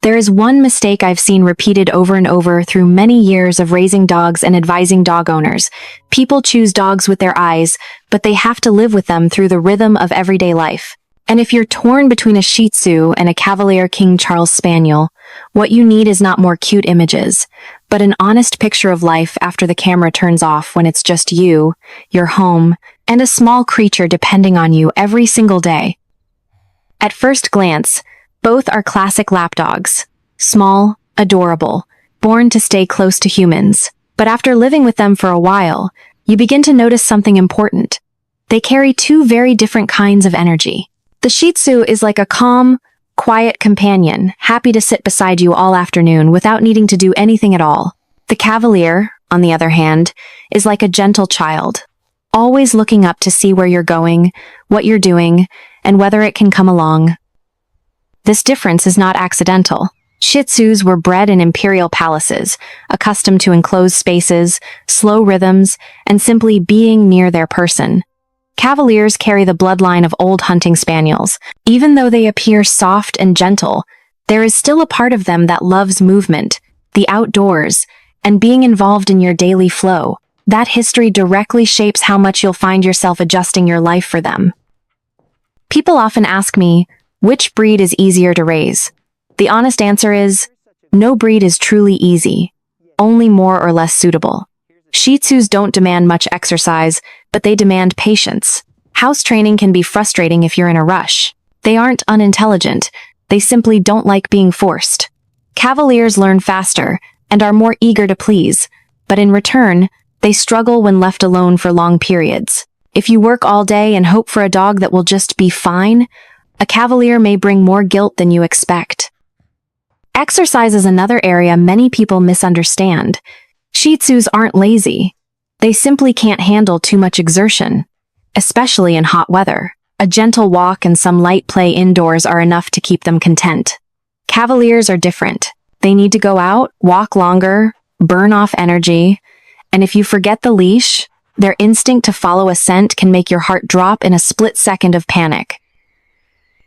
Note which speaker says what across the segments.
Speaker 1: There is one mistake I've seen repeated over and over through many years of raising dogs and advising dog owners. People choose dogs with their eyes, but they have to live with them through the rhythm of everyday life. And if you're torn between a Shih Tzu and a Cavalier King Charles Spaniel, what you need is not more cute images, but an honest picture of life after the camera turns off, when it's just you, your home, and a small creature depending on you every single day. At first glance, both are classic lapdogs. Small, adorable, born to stay close to humans. But after living with them for a while, you begin to notice something important. They carry two very different kinds of energy. The Shih Tzu is like a calm, quiet companion, happy to sit beside you all afternoon without needing to do anything at all. The Cavalier, on the other hand, is like a gentle child, always looking up to see where you're going, what you're doing, and whether it can come along. This difference is not accidental. Shih Tzus were bred in imperial palaces, accustomed to enclosed spaces, slow rhythms, and simply being near their person. Cavaliers carry the bloodline of old hunting spaniels. Even though they appear soft and gentle, there is still a part of them that loves movement, the outdoors, and being involved in your daily flow. That history directly shapes how much you'll find yourself adjusting your life for them. People often ask me, which breed is easier to raise? The honest answer is, no breed is truly easy, only more or less suitable. Shih Tzus don't demand much exercise, but they demand patience. House training can be frustrating if you're in a rush. They aren't unintelligent, they simply don't like being forced. Cavaliers learn faster and are more eager to please, but in return, they struggle when left alone for long periods. If you work all day and hope for a dog that will just be fine, a Cavalier may bring more guilt than you expect. Exercise is another area many people misunderstand. Shih Tzus aren't lazy. They simply can't handle too much exertion, especially in hot weather. A gentle walk and some light play indoors are enough to keep them content. Cavaliers are different. They need to go out, walk longer, burn off energy, and if you forget the leash, their instinct to follow a scent can make your heart drop in a split second of panic.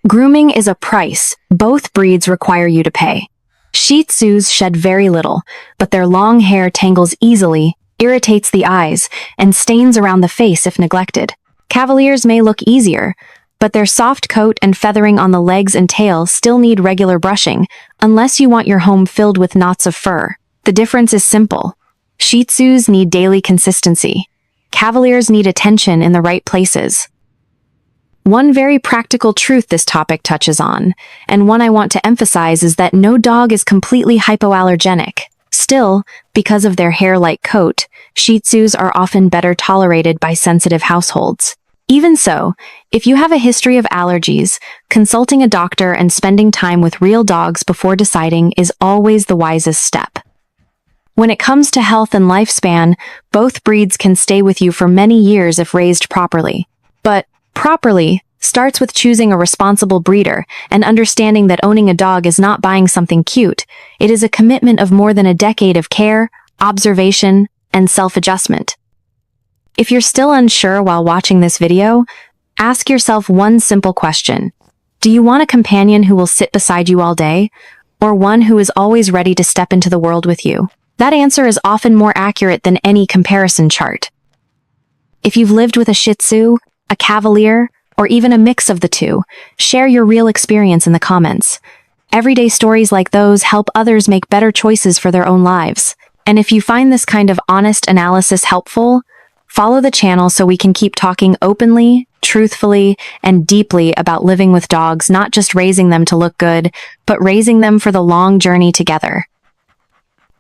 Speaker 1: Grooming is a price both breeds require you to pay. Shih Tzus shed very little, but their long hair tangles easily, irritates the eyes, and stains around the face if neglected. Cavaliers may look easier, but their soft coat and feathering on the legs and tail still need regular brushing, unless you want your home filled with knots of fur. The difference is simple. Shih Tzus need daily consistency. Cavaliers need attention in the right places. One very practical truth this topic touches on, and one I want to emphasize, is that no dog is completely hypoallergenic. Still, because of their hair-like coat, Shih Tzus are often better tolerated by sensitive households. Even so, if you have a history of allergies, consulting a doctor and spending time with real dogs before deciding is always the wisest step. When it comes to health and lifespan, both breeds can stay with you for many years if raised properly. But properly starts with choosing a responsible breeder and understanding that owning a dog is not buying something cute. It is a commitment of more than a decade of care, observation, and self-adjustment. If you're still unsure while watching this video, ask yourself one simple question. Do you want a companion who will sit beside you all day, or one who is always ready to step into the world with you? That answer is often more accurate than any comparison chart. If you've lived with a Shih Tzu, a Cavalier, or even a mix of the two, share your real experience in the comments. Everyday stories like those help others make better choices for their own lives. And if you find this kind of honest analysis helpful, follow the channel so we can keep talking openly, truthfully, and deeply about living with dogs, not just raising them to look good, but raising them for the long journey together.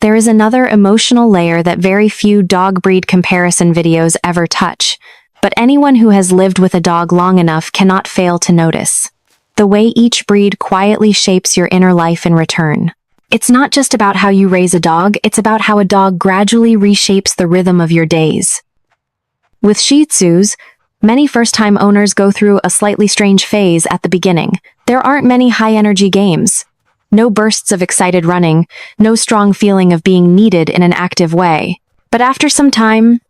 Speaker 1: There is another emotional layer that very few dog breed comparison videos ever touch, but anyone who has lived with a dog long enough cannot fail to notice the way each breed quietly shapes your inner life in return. It's not just about how you raise a dog, it's about how a dog gradually reshapes the rhythm of your days. With Shih Tzus, many first-time owners go through a slightly strange phase at the beginning. There aren't many high-energy games. No bursts of excited running, no strong feeling of being needed in an active way. But after some time,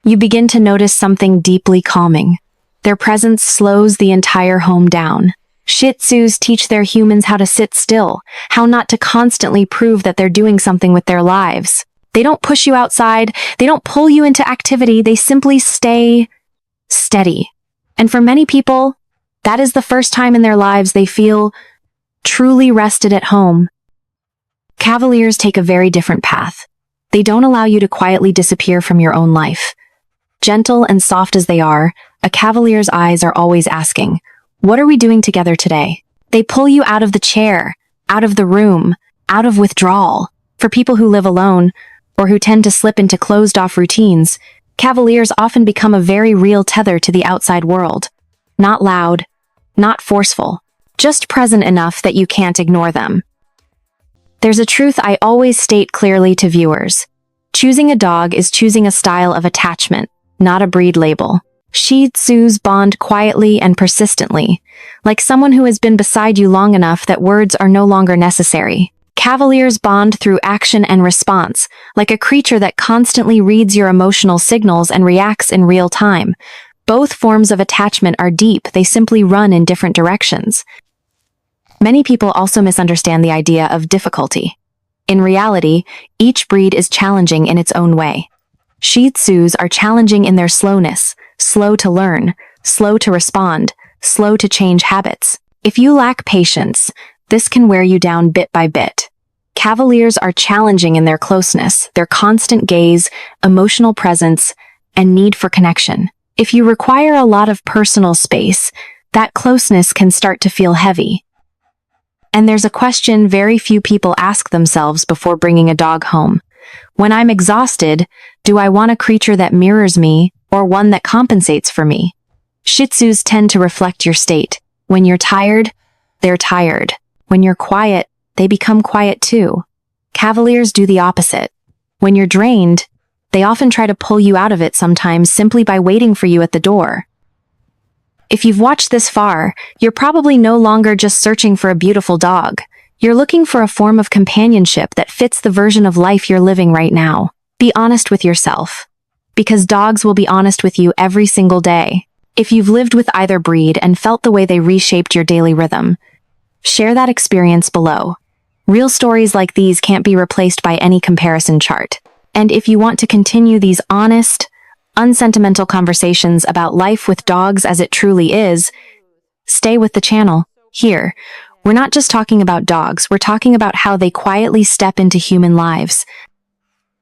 Speaker 1: you begin to notice something deeply calming. Their presence slows the entire home down. Shih Tzus teach their humans how to sit still, how not to constantly prove that they're doing something with their lives. They don't push you outside, they don't pull you into activity, they simply stay steady. And for many people, that is the first time in their lives they feel truly rested at home. Cavaliers take a very different path. They don't allow you to quietly disappear from your own life. Gentle and soft as they are, a Cavalier's eyes are always asking, "What are we doing together today?" They pull you out of the chair, out of the room, out of withdrawal. For people who live alone, or who tend to slip into closed-off routines, Cavaliers often become a very real tether to the outside world. Not loud, not forceful, just present enough that you can't ignore them. There's a truth I always state clearly to viewers. Choosing a dog is choosing a style of attachment, not a breed label. Shih Tzus bond quietly and persistently, like someone who has been beside you long enough that words are no longer necessary. Cavaliers bond through action and response, like a creature that constantly reads your emotional signals and reacts in real time. Both forms of attachment are deep, they simply run in different directions. Many people also misunderstand the idea of difficulty. In reality, each breed is challenging in its own way. Shih Tzus are challenging in their slowness, slow to learn, slow to respond, slow to change habits. If you lack patience, this can wear you down bit by bit. Cavaliers are challenging in their closeness, their constant gaze, emotional presence, and need for connection. If you require a lot of personal space, that closeness can start to feel heavy. And there's a question very few people ask themselves before bringing a dog home. When I'm exhausted, do I want a creature that mirrors me or one that compensates for me? Shih Tzus tend to reflect your state. When you're tired, they're tired. When you're quiet, they become quiet too. Cavaliers do the opposite. When you're drained, they often try to pull you out of it sometimes simply by waiting for you at the door. If you've watched this far, you're probably no longer just searching for a beautiful dog. You're looking for a form of companionship that fits the version of life you're living right now. Be honest with yourself. Because dogs will be honest with you every single day. If you've lived with either breed and felt the way they reshaped your daily rhythm, share that experience below. Real stories like these can't be replaced by any comparison chart. And if you want to continue these honest, unsentimental conversations about life with dogs as it truly is, stay with the channel. Here, we're not just talking about dogs, we're talking about how they quietly step into human lives.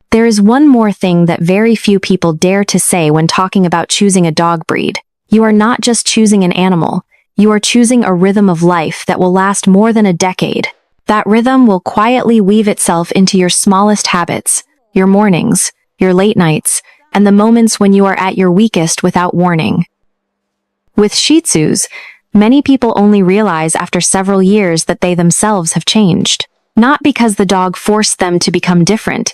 Speaker 1: There is one more thing that very few people dare to say when talking about choosing a dog breed. You are not just choosing an animal, you are choosing a rhythm of life that will last more than a decade. That rhythm will quietly weave itself into your smallest habits, your mornings, your late nights, and the moments when you are at your weakest without warning. With Shih Tzus, many people only realize after several years that they themselves have changed. Not because the dog forced them to become different,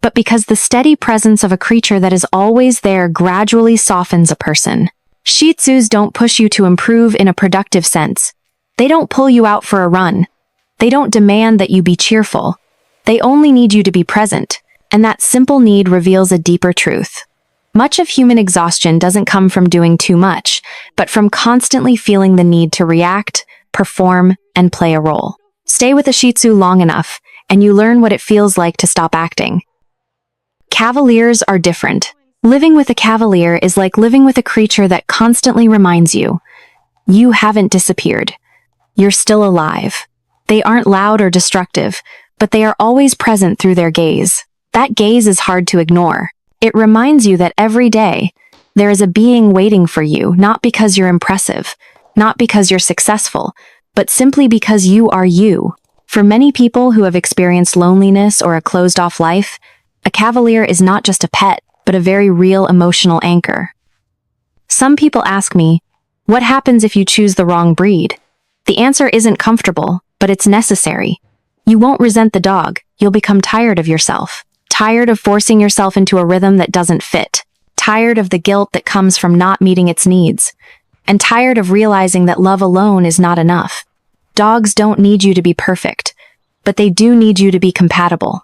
Speaker 1: but because the steady presence of a creature that is always there gradually softens a person. Shih Tzus don't push you to improve in a productive sense. They don't pull you out for a run. They don't demand that you be cheerful. They only need you to be present. And that simple need reveals a deeper truth. Much of human exhaustion doesn't come from doing too much, but from constantly feeling the need to react, perform, and play a role. Stay with a Shih Tzu long enough, and you learn what it feels like to stop acting. Cavaliers are different. Living with a Cavalier is like living with a creature that constantly reminds you, you haven't disappeared. You're still alive. They aren't loud or destructive, but they are always present through their gaze. That gaze is hard to ignore. It reminds you that every day, there is a being waiting for you, not because you're impressive, not because you're successful, but simply because you are you. For many people who have experienced loneliness or a closed-off life, a Cavalier is not just a pet, but a very real emotional anchor. Some people ask me, what happens if you choose the wrong breed? The answer isn't comfortable, but it's necessary. You won't resent the dog, you'll become tired of yourself. Tired of forcing yourself into a rhythm that doesn't fit. Tired of the guilt that comes from not meeting its needs. And tired of realizing that love alone is not enough. Dogs don't need you to be perfect, but they do need you to be compatible.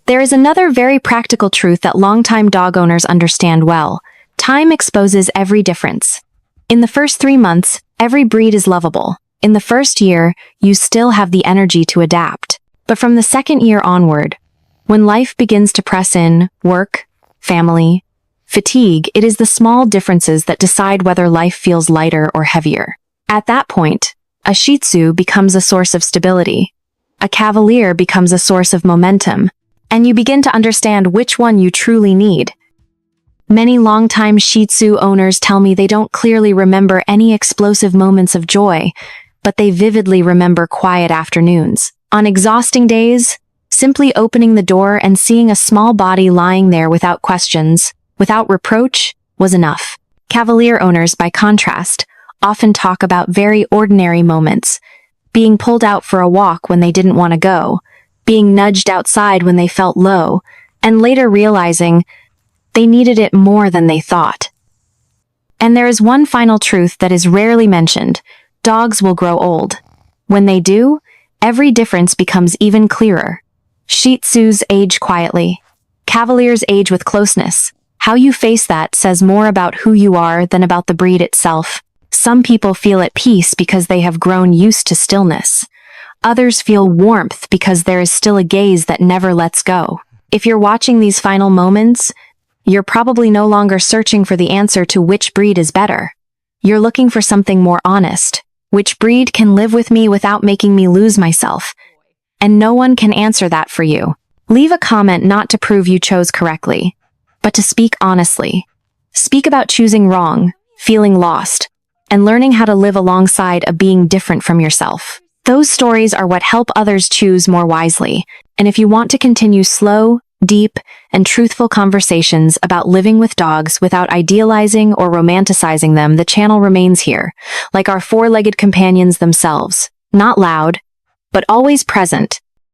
Speaker 1: There is another very practical truth that longtime dog owners understand well. Time exposes every difference. In the first 3 months, Every breed is lovable. In the first year, you still have the energy to adapt. But from the second year onward, when life begins to press in, work, family, fatigue, it is the small differences that decide whether life feels lighter or heavier. At that point, a Shih Tzu becomes a source of stability. A Cavalier becomes a source of momentum, and you begin to understand which one you truly need. Many longtime Shih Tzu owners tell me they don't clearly remember any explosive moments of joy, but they vividly remember quiet afternoons. On exhausting days, simply opening the door and seeing a small body lying there without questions, without reproach, was enough. Cavalier owners, by contrast, often talk about very ordinary moments, being pulled out for a walk when they didn't want to go, being nudged outside when they felt low, and later realizing they needed it more than they thought. And there is one final truth that is rarely mentioned. Dogs will grow old. When they do, every difference becomes even clearer. Shih Tzus age quietly. Cavaliers age with closeness. How you face that says more about who you are than about the breed itself. Some people feel at peace because they have grown used to stillness. Others feel warmth because there is still a gaze that never lets go. If you're watching these final moments, you're probably no longer searching for the answer to which breed is better. You're looking for something more honest. Which breed can live with me without making me lose myself? And no one can answer that for you. Leave a comment not to prove you chose correctly, but to speak honestly. Speak about choosing wrong, feeling lost, and learning how to live alongside a being different from yourself. Those stories are what help others choose more wisely. And if you want to continue slow, deep, and truthful conversations about living with dogs without idealizing or romanticizing them, the channel remains here, like our four-legged companions themselves, not loud, but always present,